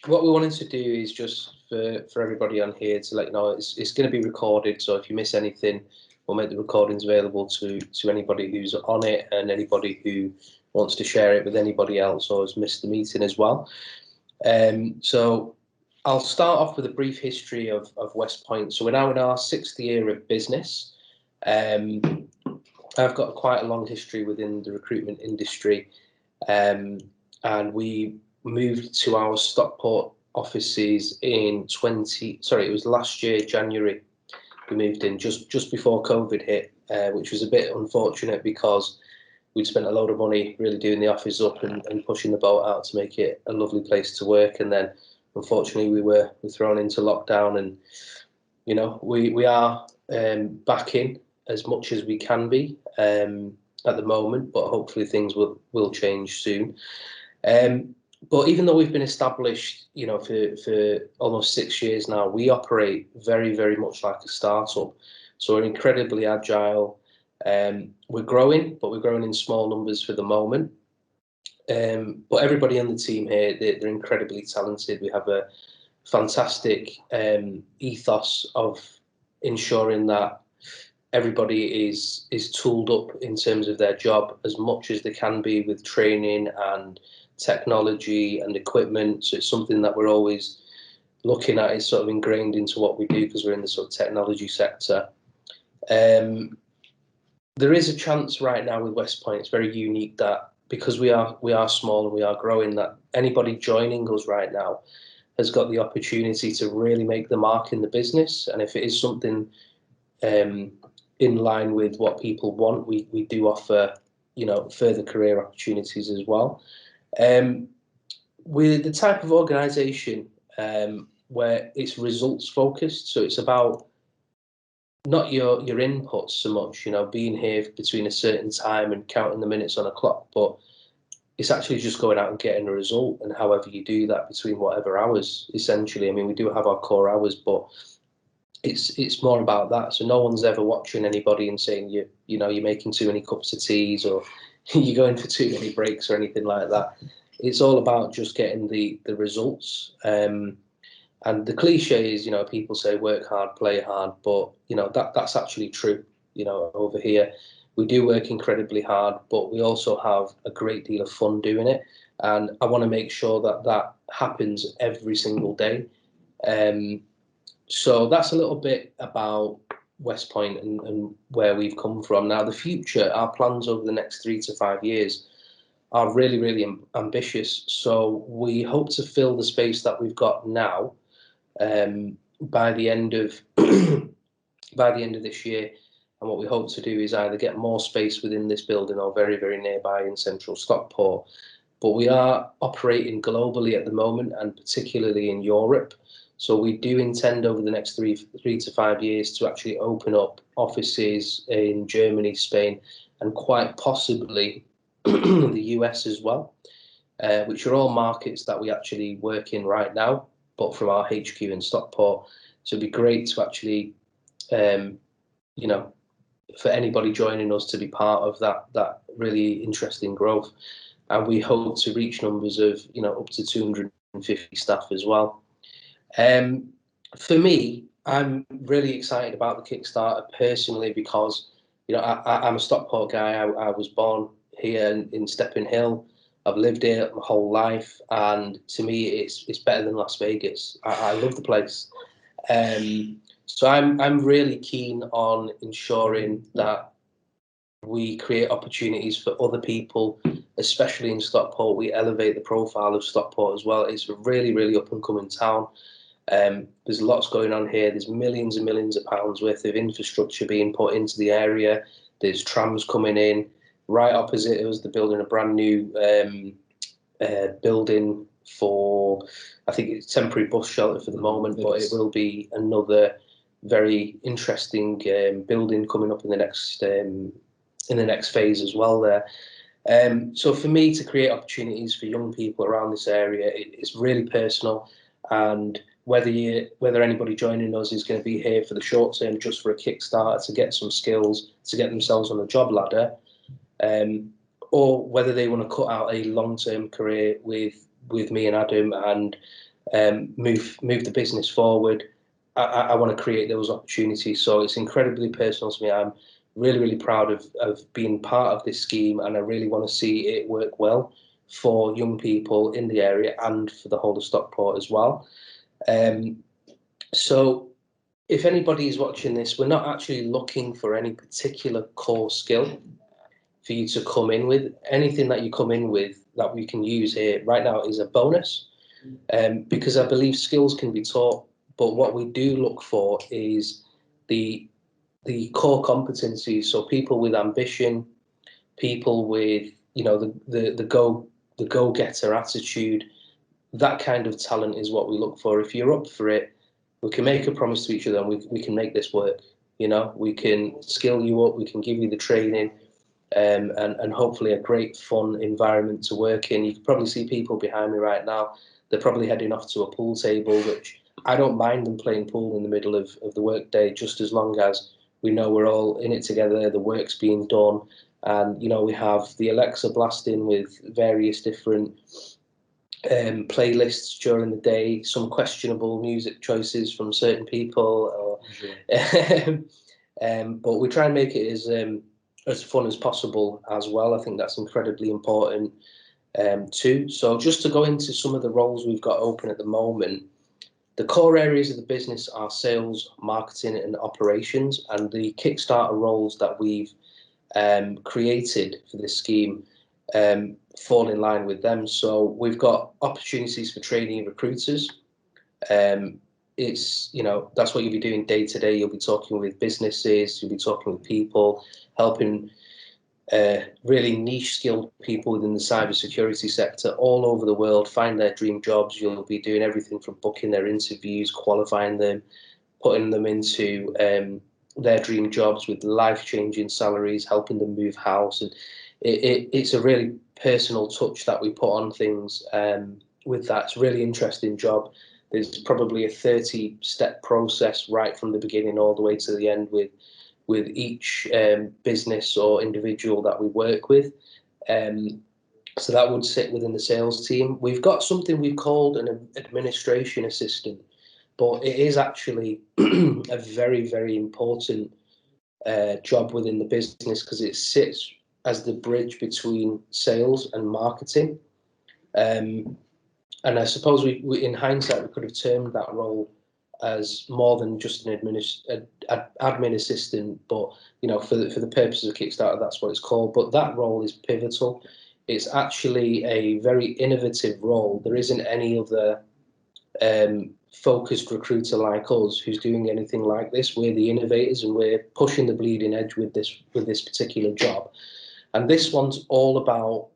what we wanted to do is just for everybody on here to let you know it's going to be recorded. So if you miss anything, we'll make the recordings available to anybody who's on it and anybody who wants to share it with anybody else or has missed the meeting as well. So I'll start off with a brief history of Westpoint. So we're now in our 6th year of business. I've got quite a long history within the recruitment industry, and we moved to our Stockport offices in it was last year, January. We moved in just before COVID hit, which was a bit unfortunate because we'd spent a load of money really doing the office up and pushing the boat out to make it a lovely place to work. And then unfortunately we were thrown into lockdown, and you know, we are back in as much as we can be at the moment, but hopefully things will change soon. But even though we've been established, you know, for almost 6 years now, we operate very, very much like a startup. So we're incredibly agile. We're growing, but we're growing in small numbers for the moment. But everybody on the team here, they're incredibly talented. We have a fantastic ethos of ensuring that everybody is tooled up in terms of their job as much as they can be with training and technology and equipment. So it's something that we're always looking at. It's sort of ingrained into what we do because we're in the sort of technology sector. There is a chance right now with Westpoint, it's very unique, that because we are small and we are growing, that anybody joining us right now has got the opportunity to really make the mark in the business. And if it is something in line with what people want, we do offer, you know, further career opportunities as well. We're the type of organisation where it's results focused, so it's about not your inputs so much, you know, being here between a certain time and counting the minutes on a clock, but it's actually just going out and getting a result, and however you do that between whatever hours, essentially. I mean, we do have our core hours, but it's more about that. So no one's ever watching anybody and saying you know you're making too many cups of teas or you're going for too many breaks or anything like that. It's all about just getting the results. And the cliche is, you know, people say work hard, play hard, but you know that's actually true. You know, over here we do work incredibly hard, but we also have a great deal of fun doing it, and I want to make sure that that happens every single day. So that's a little bit about Westpoint and where we've come from. Now, the future, our plans over the next 3 to 5 years are really, really ambitious. So we hope to fill the space that we've got now by the end of this year. And what we hope to do is either get more space within this building or very, very nearby in central Stockport. But we are operating globally at the moment, and particularly in Europe. So we do intend over the next three to 5 years to actually open up offices in Germany, Spain, and quite possibly the US as well, which are all markets that we actually work in right now, but from our HQ in Stockport. So it'd be great to actually, you know, for anybody joining us to be part of that really interesting growth. And we hope to reach numbers of, you know, up to 250 staff as well. For me, I'm really excited about the Kickstarter personally because, you know, I'm a Stockport guy. I was born here in Stepping Hill. I've lived here my whole life, and to me, it's better than Las Vegas. I love the place. So I'm really keen on ensuring that we create opportunities for other people, especially in Stockport. We elevate the profile of Stockport as well. It's a really, really up and coming town. There's lots going on here. There's millions and millions of pounds worth of infrastructure being put into the area. There's trams coming in. Right opposite us, they're building a brand new building for, I think it's temporary bus shelter for the moment, but it will be another very interesting building coming up in the next phase as well there. So for me to create opportunities for young people around this area, it's really personal. And whether anybody joining us is going to be here for the short term, just for a Kickstarter to get some skills, to get themselves on the job ladder, or whether they want to cut out a long-term career with me and Adam and move the business forward. I want to create those opportunities. So it's incredibly personal to me. I'm really proud of being part of this scheme, and I really want to see it work well for young people in the area and for the whole of Stockport as well. So if anybody is watching this, we're not actually looking for any particular core skill for you to come in with. Anything that you come in with that we can use here right now is a bonus, because I believe skills can be taught, but what we do look for is the core competencies. So people with ambition, people with the go getter attitude, that kind of talent is what we look for. If you're up for it, we can make a promise to each other, and we can make this work. We can skill you up, we can give you the training, and hopefully a great fun environment to work in. You can probably see people behind me right now. They're probably heading off to a pool table, which I don't mind them playing pool in the middle of the workday, just as long as we know we're all in it together, the work's being done, and we have the Alexa blasting with various different playlists during the day, some questionable music choices from certain people, but we try and make it as fun as possible as well. I think that's incredibly important too. So just to go into some of the roles we've got open at the moment, the core areas of the business are sales, marketing, and operations, and the Kickstarter roles that we've created for this scheme fall in line with them. So we've got opportunities for training recruiters. It's that's what you'll be doing day to day. You'll be talking with businesses, you'll be talking with people, helping really niche skilled people within the cybersecurity sector all over the world find their dream jobs. You'll be doing everything from booking their interviews, qualifying them, putting them into their dream jobs with life-changing salaries, helping them move house. And it's a really personal touch that we put on things with that. It's a really interesting job. There's probably a 30-step process right from the beginning all the way to the end with each business or individual that we work with. So that would sit within the sales team. We've got something we've called an administration assistant, but it is actually a very important job within the business, because it sits as the bridge between sales and marketing. And I suppose we in hindsight, we could have termed that role as more than just an admin assistant, but for the purposes of Kickstarter, that's what it's called. But that role is pivotal. It's actually a very innovative role. There isn't any other focused recruiter like us who's doing anything like this. We're the innovators, and we're pushing the bleeding edge with this particular job. And this one's all about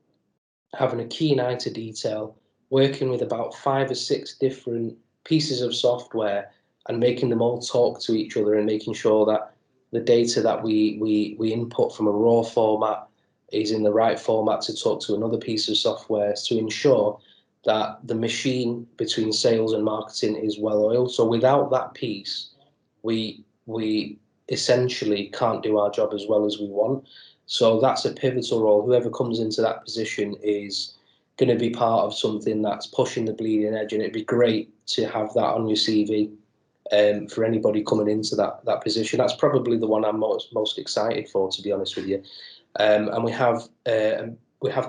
having a keen eye to detail, working with about 5 or 6 different pieces of software and making them all talk to each other, and making sure that the data that we input from a raw format is in the right format to talk to another piece of software, to ensure that the machine between sales and marketing is well oiled. So without that piece, we essentially can't do our job as well as we want. So that's a pivotal role. Whoever comes into that position is going to be part of something that's pushing the bleeding edge, and it'd be great to have that on your CV for anybody coming into that position. That's probably the one I'm most excited for, to be honest with you. And we have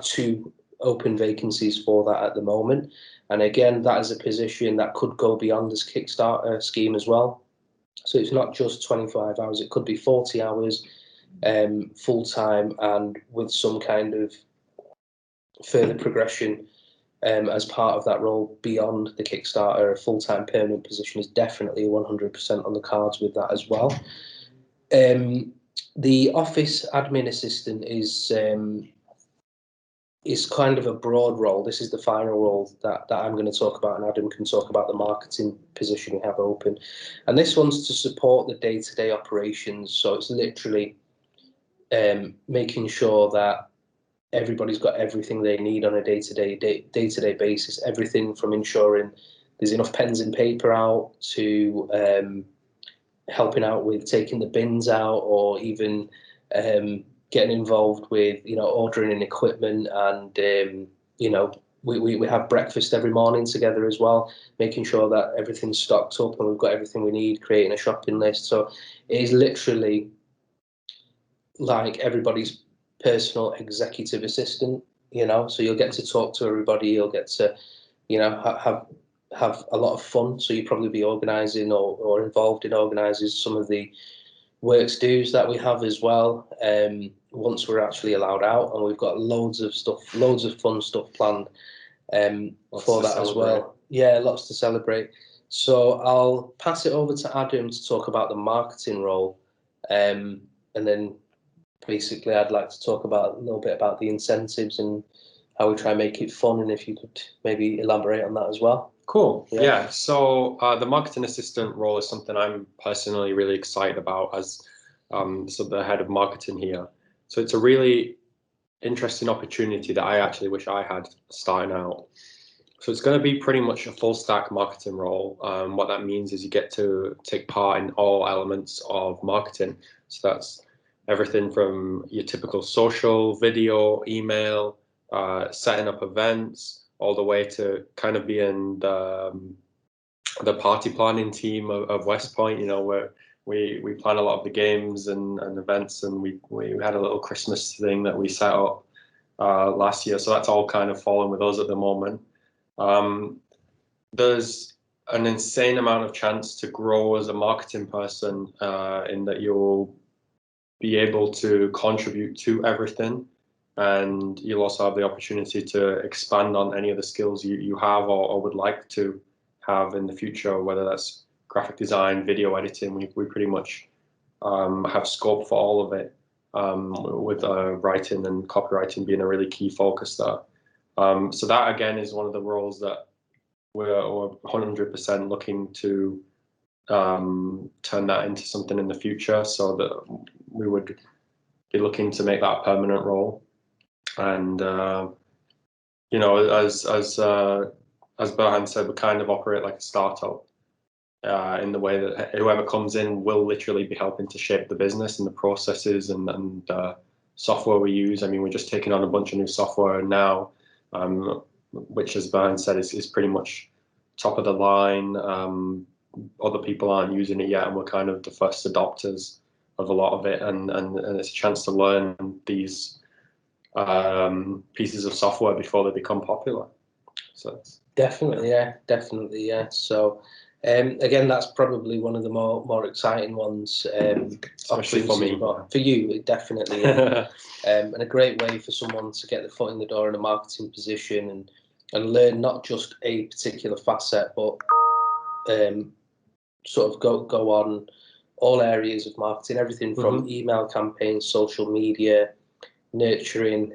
2 open vacancies for that at the moment. And again, that is a position that could go beyond this Kickstarter scheme as well. So it's not just 25 hours, it could be 40 hours full time, and with some kind of further progression as part of that role beyond the Kickstarter. A full-time permanent position is definitely 100% on the cards with that as well. The office admin assistant is kind of a broad role. This is the final role that I'm going to talk about, and Adam can talk about the marketing position we have open. And this one's to support the day-to-day operations. So it's literally making sure that everybody's got everything they need on a day-to-day basis. Everything from ensuring there's enough pens and paper out, to helping out with taking the bins out, or even getting involved with ordering in equipment, and we have breakfast every morning together as well, making sure that everything's stocked up and we've got everything we need, creating a shopping list. So it is literally like everybody's personal executive assistant, you know. So you'll get to talk to everybody, you'll get to, you know, have a lot of fun. So you'll probably be organising or involved in organising some of the works dues that we have as well. Once we're actually allowed out, and we've got loads of fun stuff planned for that as well. Yeah, lots to celebrate. So I'll pass it over to Adam to talk about the marketing role, and then basically I'd like to talk about a little bit about the incentives and how we try and make it fun, and if you could maybe elaborate on that as well. Cool. Yeah. So the marketing assistant role is something I'm personally really excited about as the head of marketing here. So it's a really interesting opportunity that I actually wish I had starting out. So it's going to be pretty much a full stack marketing role. What that means is you get to take part in all elements of marketing. So that's everything from your typical social, video, email, setting up events, all the way to kind of being the party planning team of Westpoint, you know, where we plan a lot of the games and events, and we had a little Christmas thing that we set up last year. So that's all kind of falling with us at the moment. There's an insane amount of chance to grow as a marketing person in that you'll be able to contribute to everything, and you'll also have the opportunity to expand on any of the skills you have or would like to have in the future, whether that's graphic design, video editing. We pretty much have scope for all of it, with writing and copywriting being a really key focus there. So that again is one of the roles that we're 100% looking to turn that into something in the future, so that we would be looking to make that a permanent role. And you know, as Berhan said, we kind of operate like a startup in the way that whoever comes in will literally be helping to shape the business and the processes and software we use. I mean, we're just taking on a bunch of new software now, which, as Berhan said, is pretty much top of the line. Other people aren't using it yet, and we're kind of the first adopters of a lot of it, and it's a chance to learn these pieces of software before they become popular. So definitely, yeah. So again, that's probably one of the more exciting ones, especially for me. For you, definitely. Yeah. And a great way for someone to get their foot in the door in a marketing position and learn not just a particular facet, but sort of go on all areas of marketing, everything from email campaigns, social media, nurturing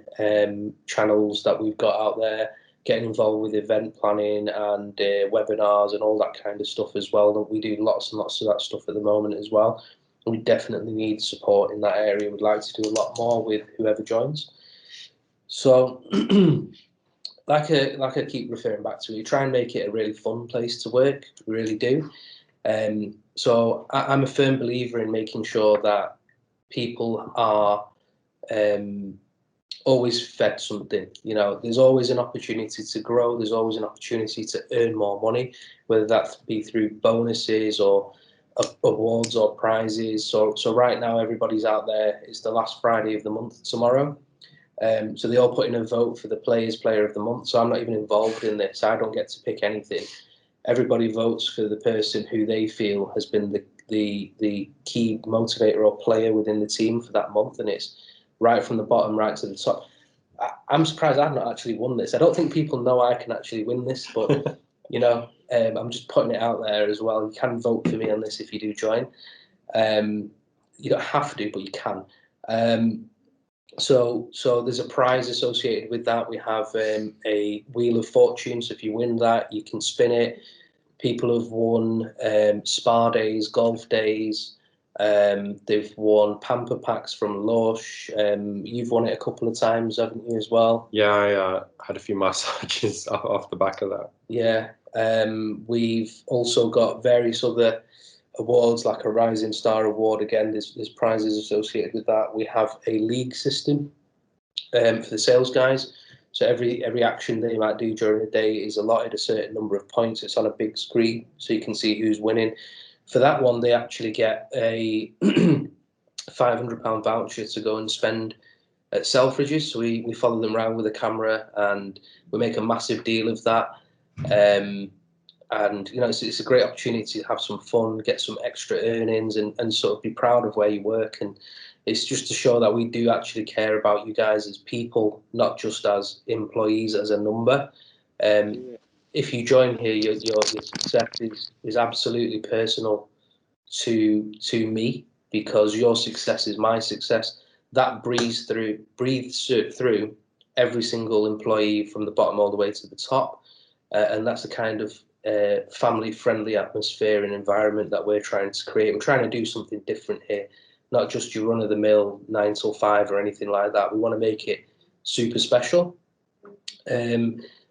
channels that we've got out there, getting involved with event planning and webinars and all that kind of stuff as well. We do lots and lots of that stuff at the moment as well. We definitely need support in that area. We'd like to do a lot more with whoever joins. So like I keep referring back to, we try and make it a really fun place to work. We really do. So I'm a firm believer in making sure that people are always fed something. You know, there's always an opportunity to grow. There's always an opportunity to earn more money, whether that be through bonuses or awards or prizes. So right now, everybody's out there. It's the last Friday of the month tomorrow. So they all put in a vote for the player of the month. So I'm not even involved in this. I don't get to pick anything. Everybody votes for the person who they feel has been the key motivator or player within the team for that month, and it's right from the bottom right to the top. I'm surprised I've not actually won this. I don't think people know I can actually win this, but you know, I'm just putting it out there as well. You can vote for me on this if you do join. You don't have to, but you can. So there's a prize associated with that. We have a Wheel of Fortune. So if you win that, you can spin it. People have won spa days, golf days. They've won pamper packs from Lush. You've won it a couple of times, haven't you, as well? Yeah, I had a few massages off the back of that. Yeah. We've also got various other awards, like a Rising Star Award. Again, there's prizes associated with that. We have a league system for the sales guys. So every action they might do during the day is allotted a certain number of points. It's on a big screen, so you can see who's winning. For that one, they actually get a £500 voucher to go and spend at Selfridges. So we follow them around with a camera, and we make a massive deal of that. And you know, it's a great opportunity to have some fun, get some extra earnings, and sort of be proud of where you work. And it's just to show that we do actually care about you guys as people, not just as employees, as a number. If you join here, your success is absolutely personal to me, because your success is my success. That breathes through every single employee from the bottom all the way to the top, and that's the kind of family-friendly atmosphere and environment that we're trying to create. We're trying to do something different here, not just your run-of-the-mill 9 till 5 or anything like that. We want to make it super special.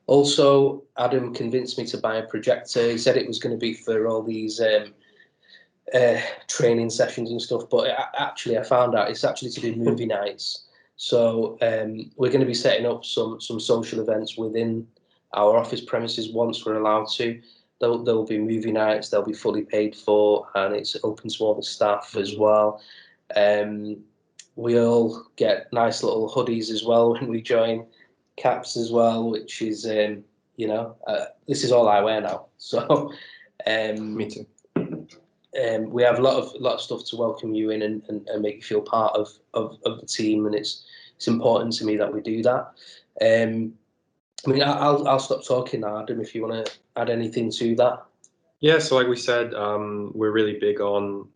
Also, Adam convinced me to buy a projector. He said it was going to be for all these training sessions and stuff, but I found out it's actually to do movie nights. So we're going to be setting up some social events within our office premises once we're allowed to. There'll be movie nights, they'll be fully paid for, and it's open to all the staff as well. We'll get nice little hoodies as well when we join, caps as well, which is, this is all I wear now. So Me too. We have a lot of stuff to welcome you in and make you feel part of the team, and it's important to me that we do that. I'll stop talking now, Adam, if you want to add anything to that. Yeah, so like we said, we're really big on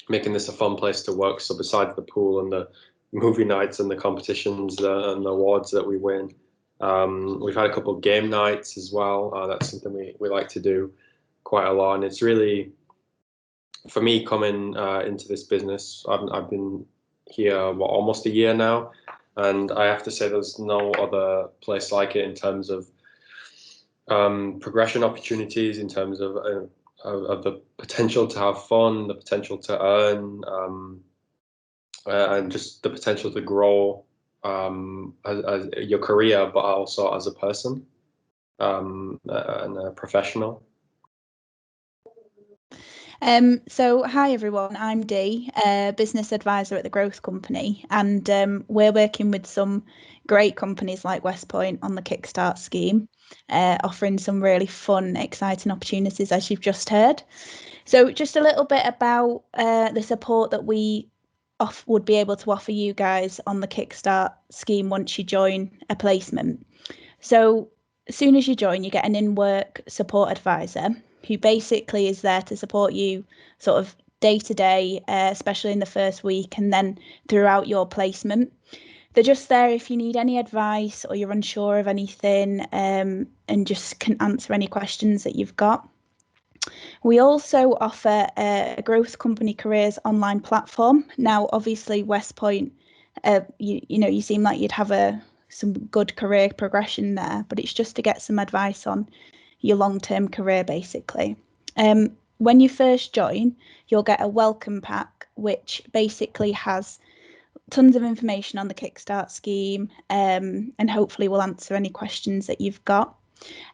making this a fun place to work. So besides the pool and the movie nights and the competitions and the awards that we win, we've had a couple of game nights as well. That's something we like to do quite a lot, and it's really, for me, coming into this business, I've been here almost a year now, and I have to say there's no other place like it in terms of progression opportunities, in terms of the potential to have fun, the potential to earn, and just the potential to grow as your career, but also as a person and a professional. So hi everyone, I'm Dee, business advisor at the Growth Company, and we're working with some great companies like Westpoint on the Kickstart scheme, offering some really fun, exciting opportunities, as you've just heard. So just a little bit about the support that we would be able to offer you guys on the Kickstart scheme once you join a placement. So as soon as you join, you get an in-work support advisor who basically is there to support you sort of day to day, especially in the first week and then throughout your placement. They're just there if you need any advice or you're unsure of anything, and just can answer any questions that you've got. We also offer a Growth Company Careers online platform. Now, obviously, Westpoint, you seem like you'd have some good career progression there, but it's just to get some advice on your long-term career, basically. When you first join, you'll get a welcome pack, which basically has tons of information on the Kickstart scheme, and hopefully will answer any questions that you've got.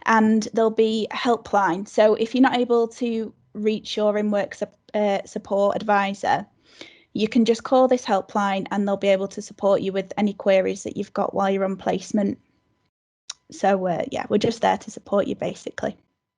And there'll be a helpline. So if you're not able to reach your in-work support advisor, you can just call this helpline and they'll be able to support you with any queries that you've got while you're on placement. So yeah, we're just there to support you, basically.